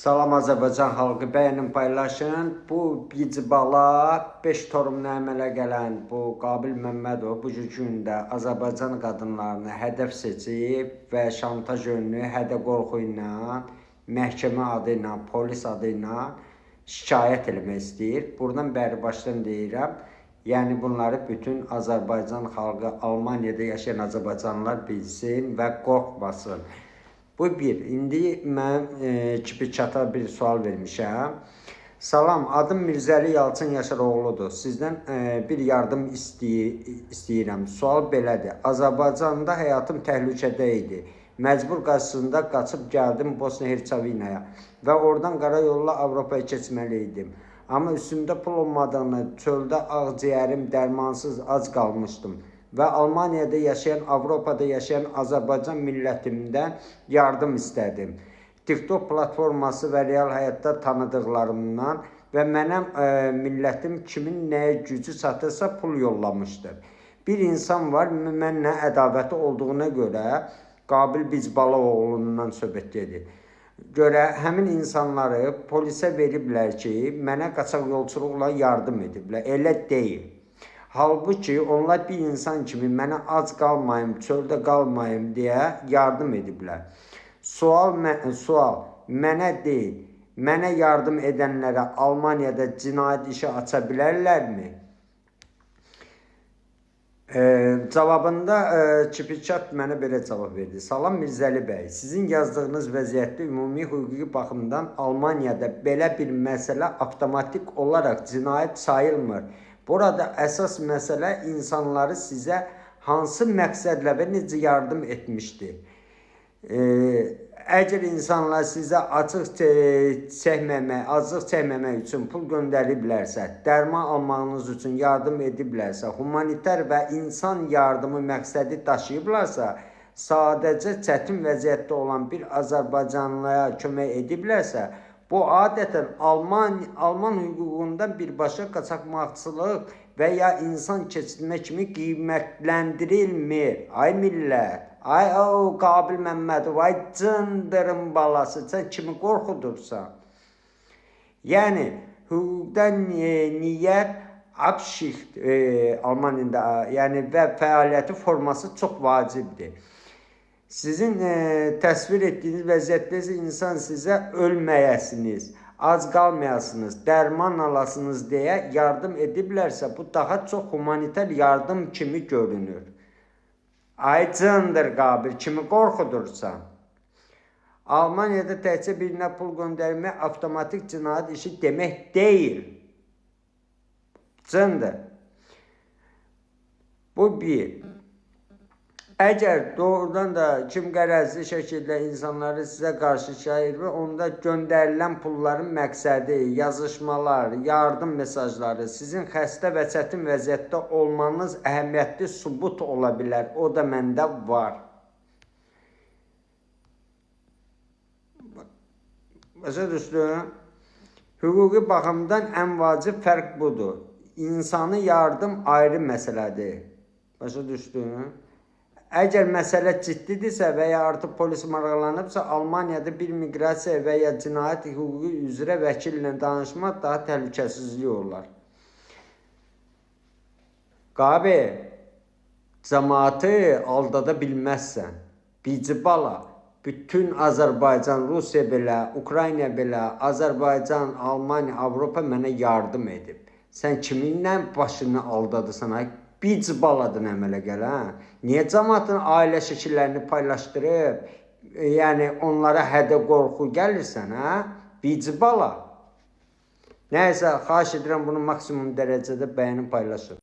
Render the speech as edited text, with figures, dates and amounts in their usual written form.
Salam Azərbaycan xalqı, bəyənin paylaşın. Bu bicbala 5 torumla əmələ gələn bu Qabil Məmmədov bu gündə Azərbaycan qadınlarını hədəf seçib və şantaj yönlü hədə qorxu ilə, məhkəmə adı ilə, polis adı ilə şikayət eləmək istəyir. Buradan bəri başdan deyirəm. Yəni bunları bütün Azərbaycan xalqı, Almaniyada yaşayan Azərbaycanlılar bilsin və qorxmasın. Bu bir. İndi mən kipi çata bir sual vermişəm. Salam, adım Mirzəli Yalçın Yaşaroğludur. Sizdən bir yardım istəyirəm. Sual belədir. Azərbaycanda həyatım təhlükədə idi. Məcbur qarşısında qaçıb gəldim Bosna-Hersegovinaya və oradan qarayolla Avropaya keçməli idim. Amma üstümdə pul olmadığını, çöldə ağciyərim dərmansız ac qalmışdım. Və Almaniyada yaşayan, Avropada yaşayan Azərbaycan millətimdən yardım istədim. TikTok platforması və real həyatda tanıdıqlarımdan və mənəm millətim kimin nəyə gücü çatırsa pul yollamışdır. Bir insan var, mənlə ədavəti olduğuna görə Qabil Bicbalaoğlu'ndan söhbət edir. Görə həmin insanları polisə veriblər ki, mənə qaçaq yolçuluqla yardım ediblər. Elə deyil. Halbuki onlar bir insan kimi mənə ac qalmayım, çöldə qalmayım deyə yardım ediblər. Sual mənə deyil, mənə yardım edənlərə Almaniyada cinayət işi aça bilərlərmi? Cavabında Çipiçat mənə belə cavab verdi. Salam Mirzəli bəy, sizin yazdığınız vəziyyətdə ümumi hüquqi baxımdan Almaniyada belə bir məsələ avtomatik olaraq cinayət sayılmır. Burada əsas məsələ insanları sizə hansı məqsədlə və necə yardım etmişdir. Əgər insanlar sizə acıq çəkməmək üçün pul göndəriblərsə, dərman almağınız üçün yardım ediblərsə, humanitar və insan yardımı məqsədi daşıyıblarsa, sadəcə çətin vəziyyətdə olan bir Azərbaycanlıya kömək ediblərsə, bu adətən Alman hüququndan birbaşa qaçaqmaqçılıq və ya insan keçirmə kimi qiymətləndirilmir. Ay millət, ay o Qabil Məmmədov, ay cındırın balası, sən kimi qorxudursan? Yəni, hüquqdan niyyət abşixt Almaniyada, yəni və fəaliyyəti forması çox vacibdir. Sizin təsvir etdiyiniz vəziyyətdə insan sizə ölməyəsiniz, ac qalmayasınız, dərman alasınız deyə yardım ediblərsə, bu daha çox humanitar yardım kimi görünür. Ay cındır Qabil, kimi qorxudursan? Almaniyada təkcə birinə pul göndərmək avtomatik cinayət işi demək deyil. Cındır. Bu bir. Əgər doğrudan da kim qərəzli şəkildə insanları sizə qarşı şəhid və onda göndərilən pulların məqsədi, yazışmalar, yardım mesajları sizin xəstə və çətin vəziyyətdə olmanız əhəmiyyətli sübut ola bilər. O da məndə var. Başa düşdün? Hüquqi baxımdan ən vacib fərq budur. İnsanı yardım ayrı məsələdir. Başa düşdün? Əgər məsələ ciddidirsə və ya artıq polis maraqlanıbsa, Almaniyada bir miqrasiya və ya cinayət hüququ üzrə vəkillə danışmaq daha təhlükəsizlik olar. Qabil, cəmaatı aldada bilməzsən. Bicbala, bütün Azərbaycan, Rusiya belə, Ukrayna belə, Azərbaycan, Almaniya, Avropa mənə yardım edib. Sən kiminlə başını aldadırsan, ay? Bicbaladan əmələ gəl, hə? Niyə cəmaatın ailə şəkillərini paylaşdırıb, yəni onlara hədə qorxu gəlirsən, hə? Bicbala. Nəysə, xahiş edirəm bunu maksimum dərəcədə bəyənin paylaşın.